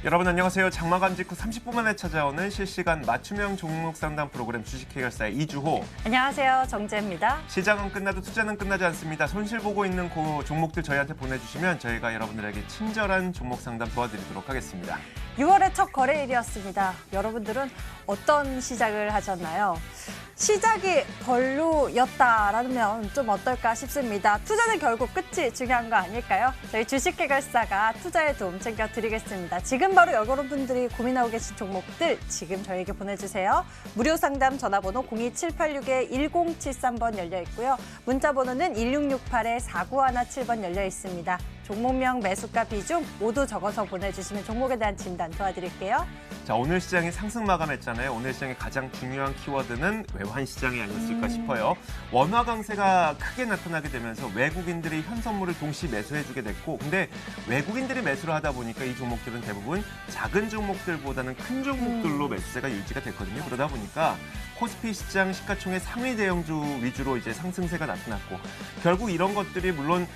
여러분 안녕하세요. 장마감 직후 30분 만에 찾아오는 실시간 맞춤형 종목 상담 프로그램 주식해결사의 이주호. 안녕하세요. 정재입니다. 시장은 끝나도 투자는 끝나지 않습니다. 손실 보고 있는 종목들 저희한테 보내주시면 저희가 여러분들에게 친절한 종목 상담 도와드리도록 하겠습니다. 6월의 첫 거래일이었습니다. 여러분들은 어떤 시작을 하셨나요? 시작이 별로였다라면 좀 어떨까 싶습니다. 투자는 결국 끝이 중요한 거 아닐까요? 저희 주식해결사가 투자에 도움 챙겨드리겠습니다. 지금 바로 여러분들이 고민하고 계신 종목들 지금 저희에게 보내주세요. 무료 상담 전화번호 02786-1073번 열려 있고요. 문자 번호는 1668-4917번 열려 있습니다. 종목명, 매수가, 비중 모두 적어서 보내주시면 종목에 대한 진단 도와드릴게요. 자, 오늘 시장이 상승 마감했잖아요. 오늘 시장의 가장 중요한 키워드는 외환 시장이 아니었을까 싶어요. 원화 강세가 크게 나타나게 되면서 외국인들이 현 선물을 동시 매수해주게 됐고, 근데 외국인들이 매수를 하다 보니까 이 종목들은 대부분 작은 종목들보다는 큰 종목들로 매수세가 유지가 됐거든요. 그러다 보니까 코스피 시장 시가총액 상위 대형주 위주로 이제 상승세가 나타났고, 결국 이런 것들이 물론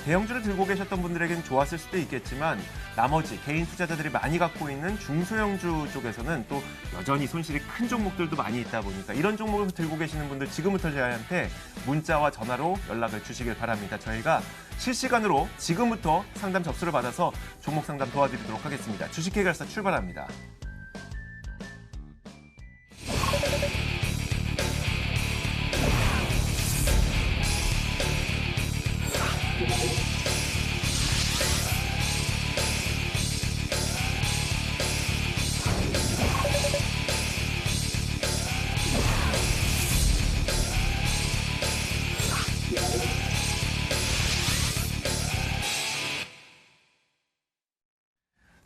대형주를 들고 계셨던 분들에게는 좋았을 수도 있겠지만 나머지 개인 투자자들이 많이 갖고 있는 중소형주 쪽에서는 또 여전히 손실이 큰 종목들도 많이 있다 보니까 이런 종목을 들고 계시는 분들 지금부터 저희한테 문자와 전화로 연락을 주시길 바랍니다. 저희가 실시간으로 지금부터 상담 접수를 받아서 종목 상담 도와드리도록 하겠습니다. 주식해결사 출발합니다.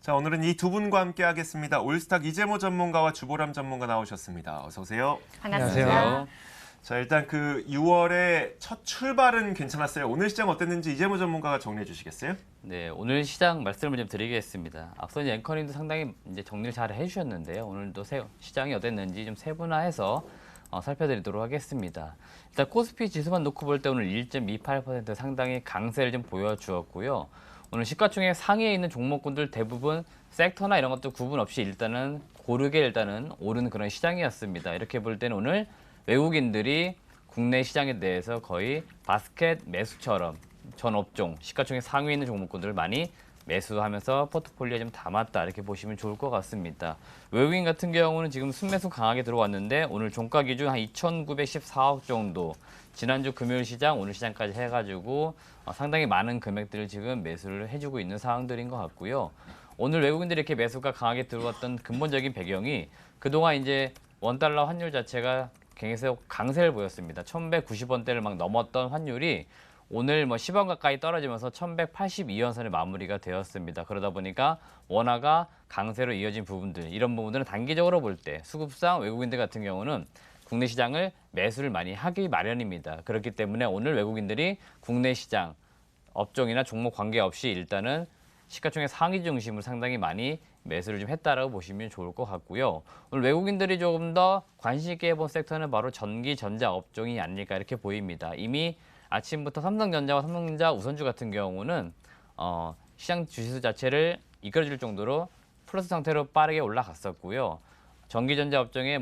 자, 오늘은 이 두 분과 함께 하겠습니다. 올스탁 이재모 전문가와 주보람 전문가 나오셨습니다. 어서 오세요. 반갑습니다. 안녕하세요. 자, 일단 그 6월의 첫 출발은 괜찮았어요. 오늘 시장 어땠는지 이재모 전문가가 정리해 주시겠어요? 네, 오늘 시장 말씀을 좀 드리겠습니다. 앞서 이제 앵커님도 상당히 이제 정리를 잘 해주셨는데요. 오늘도 시장이 어땠는지 좀 세분화해서 살펴드리도록 하겠습니다. 일단 코스피 지수만 놓고 볼 때 오늘 1.28% 상당히 강세를 좀 보여주었고요. 오늘 시가총액 상위에 있는 종목군들 대부분 섹터나 이런 것도 구분 없이 일단은 고르게 일단은 오르는 그런 시장이었습니다. 이렇게 볼 때는 오늘 외국인들이 국내 시장에 대해서 거의 바스켓 매수처럼 전 업종 시가총액 상위에 있는 종목군들을 많이 매수하면서 포트폴리오에 좀 담았다 이렇게 보시면 좋을 것 같습니다. 외국인 같은 경우는 지금 순매수 강하게 들어왔는데 오늘 종가 기준 한 2,914억 정도, 지난주 금요일 시장 오늘 시장까지 해가지고 상당히 많은 금액들을 지금 매수를 해주고 있는 상황들인 것 같고요. 오늘 외국인들이 이렇게 매수가 강하게 들어왔던 근본적인 배경이 그동안 이제 원달러 환율 자체가 계속 강세를 보였습니다. 1,190원대를 막 넘었던 환율이 오늘 10원 가까이 떨어지면서 1,182원 선에 마무리가 되었습니다. 그러다 보니까 원화가 강세로 이어진 부분들, 이런 부분들은 단기적으로 볼 때 수급상 외국인들 같은 경우는 국내 시장을 매수를 많이 하기 마련입니다. 그렇기 때문에 오늘 외국인들이 국내 시장 업종이나 종목 관계없이 일단은 시가총액 상위 중심을 상당히 많이 매수를 좀 했다라고 보시면 좋을 것 같고요. 오늘 외국인들이 조금 더 관심 있게 해본 섹터는 바로 전기 전자 업종이 아닐까 이렇게 보입니다. 이미 아침부터 삼성전자와 삼성전자 우선주 같은 경우는 시장 주시수 자체를 이끌어줄 정도로 플러스 상태로 빠르게 올라갔었고요. 전기전자 업종에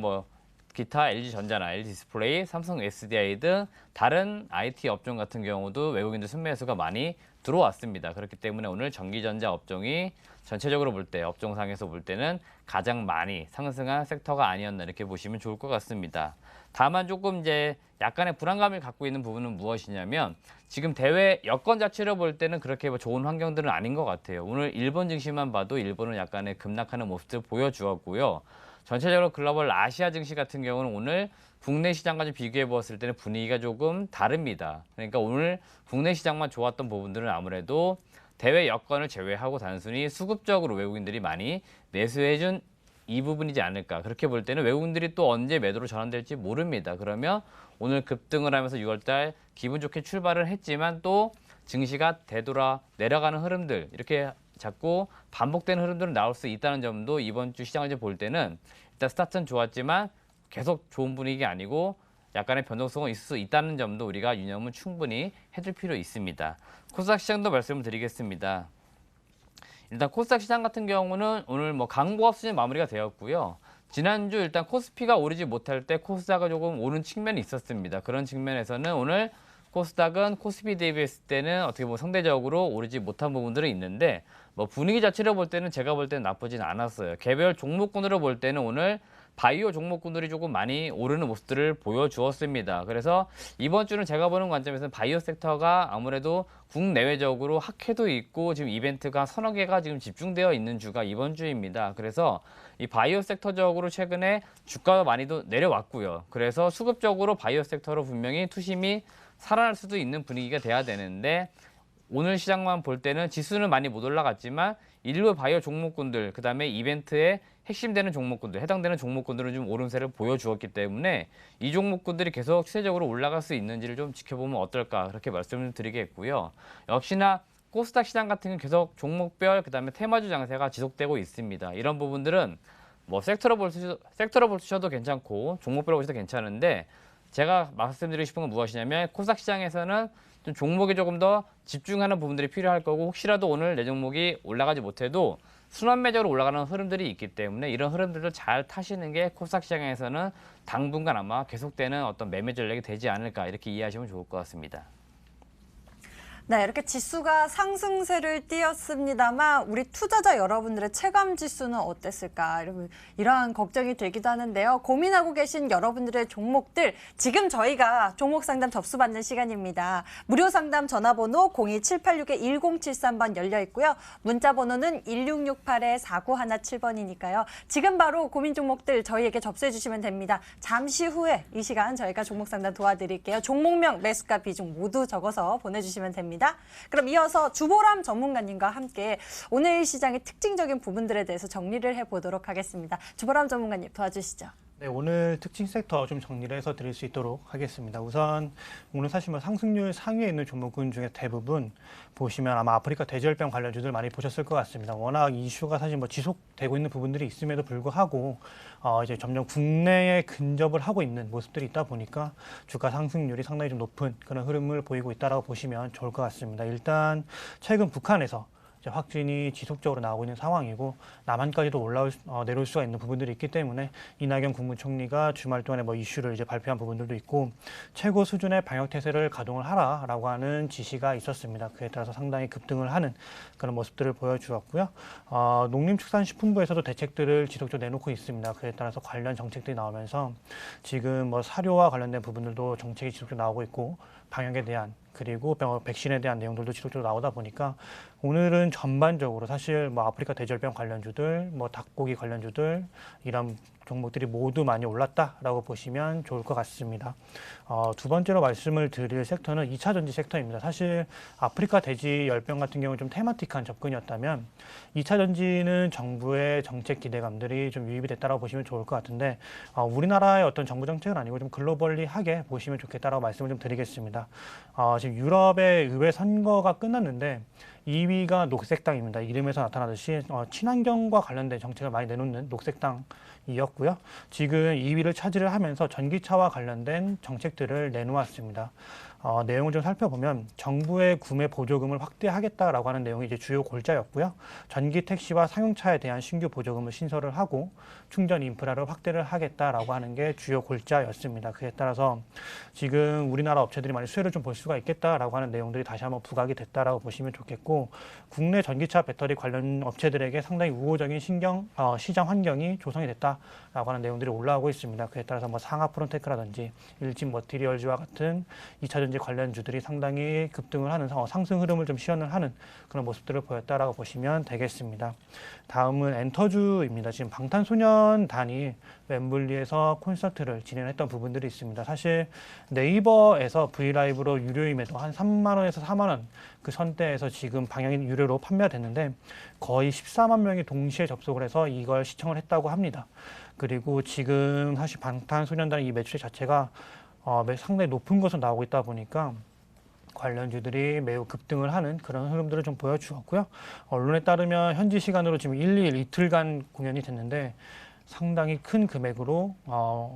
기타 LG전자나 LG디스플레이, 삼성 SDI 등 다른 IT 업종 같은 경우도 외국인들 순매수가 많이 들어왔습니다. 그렇기 때문에 오늘 전기전자 업종이 전체적으로 볼 때, 업종상에서 볼 때는 가장 많이 상승한 섹터가 아니었나 이렇게 보시면 좋을 것 같습니다. 다만 조금 이제 약간의 불안감을 갖고 있는 부분은 무엇이냐면 지금 대외 여건 자체로 볼 때는 그렇게 좋은 환경들은 아닌 것 같아요. 오늘 일본 증시만 봐도 일본은 약간의 급락하는 모습을 보여주었고요. 전체적으로 글로벌 아시아 증시 같은 경우는 오늘 국내 시장과 좀 비교해 보았을 때는 분위기가 조금 다릅니다. 그러니까 오늘 국내 시장만 좋았던 부분들은 아무래도 대외 여건을 제외하고 단순히 수급적으로 외국인들이 많이 매수해준 이 부분이지 않을까. 그렇게 볼 때는 외국인들이 또 언제 매도로 전환될지 모릅니다. 그러면 오늘 급등을 하면서 6월달 기분 좋게 출발을 했지만 또 증시가 되돌아 내려가는 흐름들, 이렇게 자꾸 반복되는 흐름들은 나올 수 있다는 점도 이번 주 시장을 볼 때는 일단 스타트는 좋았지만 계속 좋은 분위기 아니고 약간의 변동성은 있을 수 있다는 점도 우리가 유념은 충분히 해줄 필요 있습니다. 코스닥 시장도 말씀을 드리겠습니다. 일단 코스닥 시장 같은 경우는 오늘 뭐 강보합 수준 마무리가 되었고요. 지난주 일단 코스피가 오르지 못할 때 코스닥이 조금 오른 측면이 있었습니다. 그런 측면에서는 오늘 코스닥은 코스피 대비했을 때는 어떻게 보면 상대적으로 오르지 못한 부분들이 있는데 뭐 분위기 자체로 볼 때는 제가 볼 때는 나쁘진 않았어요. 개별 종목군으로 볼 때는 오늘 바이오 종목군들이 조금 많이 오르는 모습들을 보여주었습니다. 그래서 이번 주는 제가 보는 관점에서는 바이오 섹터가 아무래도 국내외적으로 학회도 있고 지금 이벤트가 서너 개가 지금 집중되어 있는 주가 이번 주입니다. 그래서 이 바이오 섹터적으로 최근에 주가가 많이도 내려왔고요. 그래서 수급적으로 바이오 섹터로 분명히 투심이 살아날 수도 있는 분위기가 돼야 되는데 오늘 시장만 볼 때는 지수는 많이 못 올라갔지만 일부 바이오 종목군들, 그다음에 이벤트에 핵심되는 종목군들, 해당되는 종목군들은 좀 오름세를 보여주었기 때문에 이 종목군들이 계속 추세적으로 올라갈 수 있는지를 좀 지켜보면 어떨까 그렇게 말씀을 드리겠고요. 역시나 코스닥 시장 같은 경우는 계속 종목별, 그다음에 테마주 장세가 지속되고 있습니다. 이런 부분들은 뭐 섹터로 보셔도 괜찮고 종목별로 보셔도 괜찮은데 제가 말씀드리고 싶은 건 무엇이냐면 코스닥 시장에서는 좀 종목에 조금 더 집중하는 부분들이 필요할 거고 혹시라도 오늘 내 종목이 올라가지 못해도 순환 매저로 올라가는 흐름들이 있기 때문에 이런 흐름들을 잘 타시는 게 코스닥 시장에서는 당분간 아마 계속되는 어떤 매매 전략이 되지 않을까 이렇게 이해하시면 좋을 것 같습니다. 네, 이렇게 지수가 상승세를 띄었습니다만 우리 투자자 여러분들의 체감 지수는 어땠을까? 이러한 걱정이 되기도 하는데요. 고민하고 계신 여러분들의 종목들 지금 저희가 종목 상담 접수받는 시간입니다. 무료 상담 전화번호 02786-1073번 열려 있고요. 문자 번호는 1668-4917번이니까요. 지금 바로 고민 종목들 저희에게 접수해 주시면 됩니다. 잠시 후에 이 시간 저희가 종목 상담 도와드릴게요. 종목명, 매수가, 비중 모두 적어서 보내주시면 됩니다. 그럼 이어서 주보람 전문가님과 함께 오늘 시장의 특징적인 부분들에 대해서 정리를 해보도록 하겠습니다. 주보람 전문가님 도와주시죠. 네, 오늘 특징 섹터 좀 정리를 해서 드릴 수 있도록 하겠습니다. 우선 오늘 사실 뭐 상승률 상위에 있는 종목군 중에 대부분 보시면 아마 아프리카 돼지열병 관련주들 많이 보셨을 것 같습니다. 워낙 이슈가 사실 뭐 지속되고 있는 부분들이 있음에도 불구하고 이제 점점 국내에 근접을 하고 있는 모습들이 있다 보니까 주가 상승률이 상당히 좀 높은 그런 흐름을 보이고 있다라고 보시면 좋을 것 같습니다. 일단 최근 북한에서 확진이 지속적으로 나오고 있는 상황이고 남한까지도 내려올 수가 있는 부분들이 있기 때문에 이낙연 국무총리가 주말 동안에 뭐 이슈를 이제 발표한 부분들도 있고 최고 수준의 방역 태세를 가동을 하라라고 하는 지시가 있었습니다. 그에 따라서 상당히 급등을 하는 그런 모습들을 보여주었고요. 농림축산식품부에서도 대책들을 지속적으로 내놓고 있습니다. 그에 따라서 관련 정책들이 나오면서 지금 뭐 사료와 관련된 부분들도 정책이 지속적으로 나오고 있고 방역에 대한 그리고 백신에 대한 내용들도 지속적으로 나오다 보니까 오늘은 전반적으로 사실 뭐 아프리카 돼지열병 관련주들, 뭐 닭고기 관련주들 이런 종목들이 모두 많이 올랐다라고 보시면 좋을 것 같습니다. 두 번째로 말씀을 드릴 섹터는 2차 전지 섹터입니다. 사실 아프리카 돼지열병 같은 경우는 좀 테마틱한 접근이었다면 2차 전지는 정부의 정책 기대감들이 좀 유입이 됐다라고 보시면 좋을 것 같은데 우리나라의 어떤 정부 정책은 아니고 좀 글로벌리하게 보시면 좋겠다라고 말씀을 좀 드리겠습니다. 지금 유럽의 의회 선거가 끝났는데 2위가 녹색당입니다. 이름에서 나타나듯이 친환경과 관련된 정책을 많이 내놓는 녹색당이었고요. 지금 2위를 차지를 하면서 전기차와 관련된 정책들을 내놓았습니다. 내용을 좀 살펴보면 정부의 구매 보조금을 확대하겠다라고 하는 내용이 이제 주요 골자였고요. 전기 택시와 상용차에 대한 신규 보조금을 신설을 하고 충전 인프라를 확대를 하겠다라고 하는 게 주요 골자였습니다. 그에 따라서 지금 우리나라 업체들이 많이 수혜를 좀 볼 수가 있겠다라고 하는 내용들이 다시 한번 부각이 됐다라고 보시면 좋겠고 국내 전기차 배터리 관련 업체들에게 상당히 우호적인 시장 환경이 조성이 됐다라고 하는 내용들이 올라오고 있습니다. 그에 따라서 뭐 상하 프론테크라든지 일진 머티리얼즈와 같은 2차 전지 관련주들이 상당히 급등을 하는 상승 흐름을 좀 시연을 하는 그런 모습들을 보였다라고 보시면 되겠습니다. 다음은 엔터주입니다. 지금 방탄소년단이 웸블리에서 콘서트를 진행했던 부분들이 있습니다. 사실 네이버에서 브이라이브로 유료임에도 한 3만 원에서 4만 원 그 선대에서 지금 방영인 유료로 판매가 됐는데 거의 14만 명이 동시에 접속을 해서 이걸 시청을 했다고 합니다. 그리고 지금 사실 방탄소년단의 이 매출 자체가 상당히 높은 것으로 나오고 있다 보니까 관련주들이 매우 급등을 하는 그런 흐름들을 좀 보여주었고요. 언론에 따르면 현지 시간으로 지금 1일 이틀간 공연이 됐는데 상당히 큰 금액으로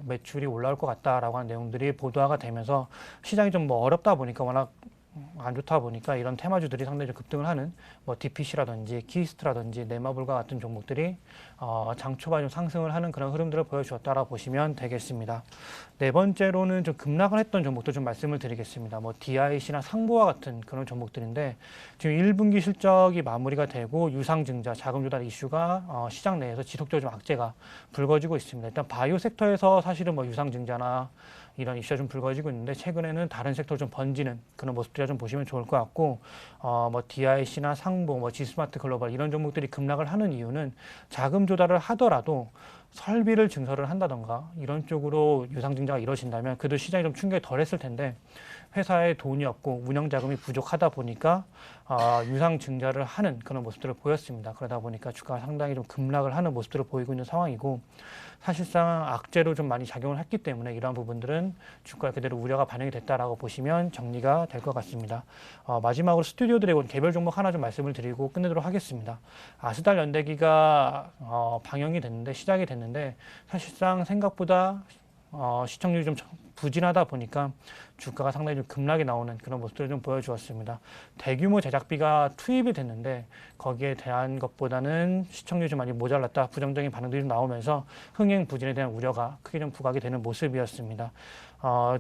매출이 올라올 것 같다라고 하는 내용들이 보도가 되면서 시장이 좀 뭐 어렵다 보니까 워낙 안 좋다 보니까 이런 테마주들이 상당히 좀 급등을 하는 뭐 DPC라든지 키스트라든지 네마블과 같은 종목들이 장 초반에 좀 상승을 하는 그런 흐름들을 보여주었다라고 보시면 되겠습니다. 네 번째로는 좀 급락을 했던 종목도 좀 말씀을 드리겠습니다. 뭐 DIC나 상보와 같은 그런 종목들인데 지금 1분기 실적이 마무리가 되고 유상증자, 자금 조달 이슈가 시장 내에서 지속적으로 좀 악재가 불거지고 있습니다. 일단 바이오 섹터에서 사실은 뭐 유상증자나 이런 이슈가 좀 불거지고 있는데 최근에는 다른 섹터로 좀 번지는 그런 모습들을 좀 보시면 좋을 것 같고 뭐 DIC나 상보, 뭐 G스마트 글로벌 이런 종목들이 급락을 하는 이유는 자금 조달을 하더라도 설비를 증설을 한다던가 이런 쪽으로 유상증자가 이루어진다면 그래도 시장이 좀 충격이 덜했을 텐데 회사에 돈이 없고 운영 자금이 부족하다 보니까 유상증자를 하는 그런 모습들을 보였습니다. 그러다 보니까 주가가 상당히 좀 급락을 하는 모습들을 보이고 있는 상황이고 사실상 악재로 좀 많이 작용을 했기 때문에 이러한 부분들은 주가에 그대로 우려가 반영이 됐다라고 보시면 정리가 될 것 같습니다. 마지막으로 스튜디오 드래곤 개별 종목 하나 좀 말씀을 드리고 끝내도록 하겠습니다. 아스달 연대기가 방영이 됐는데 시작이 됐는데 사실상 생각보다 시청률이 좀 부진하다 보니까 주가가 상당히 좀 급락이 나오는 그런 모습들을 좀 보여주었습니다. 대규모 제작비가 투입이 됐는데 거기에 대한 것보다는 시청률이 좀 많이 모자랐다, 부정적인 반응들이 좀 나오면서 흥행 부진에 대한 우려가 크게 좀 부각이 되는 모습이었습니다.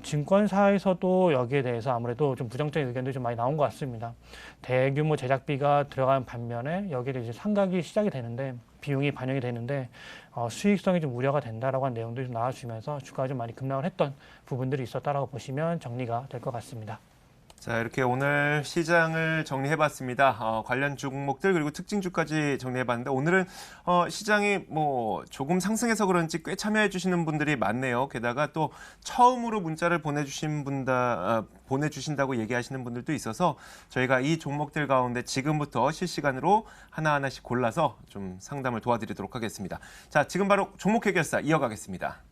증권사에서도 여기에 대해서 아무래도 좀 부정적인 의견들이 좀 많이 나온 것 같습니다. 대규모 제작비가 들어간 반면에 여기에 이제 상각이 시작이 되는데 비용이 반영이 되는데 수익성이 좀 우려가 된다라고 한 내용들이 좀 나와주면서 주가가 좀 많이 급락을 했던 부분들이 있었다라고 보시면 정리가 될 것 같습니다. 자, 이렇게 오늘 시장을 정리해봤습니다. 관련 종목들 그리고 특징주까지 정리해봤는데 오늘은 시장이 뭐 조금 상승해서 그런지 꽤 참여해주시는 분들이 많네요. 게다가 또 처음으로 문자를 보내주신다고 얘기하시는 분들도 있어서 저희가 이 종목들 가운데 지금부터 실시간으로 하나하나씩 골라서 좀 상담을 도와드리도록 하겠습니다. 자, 지금 바로 종목 해결사 이어가겠습니다.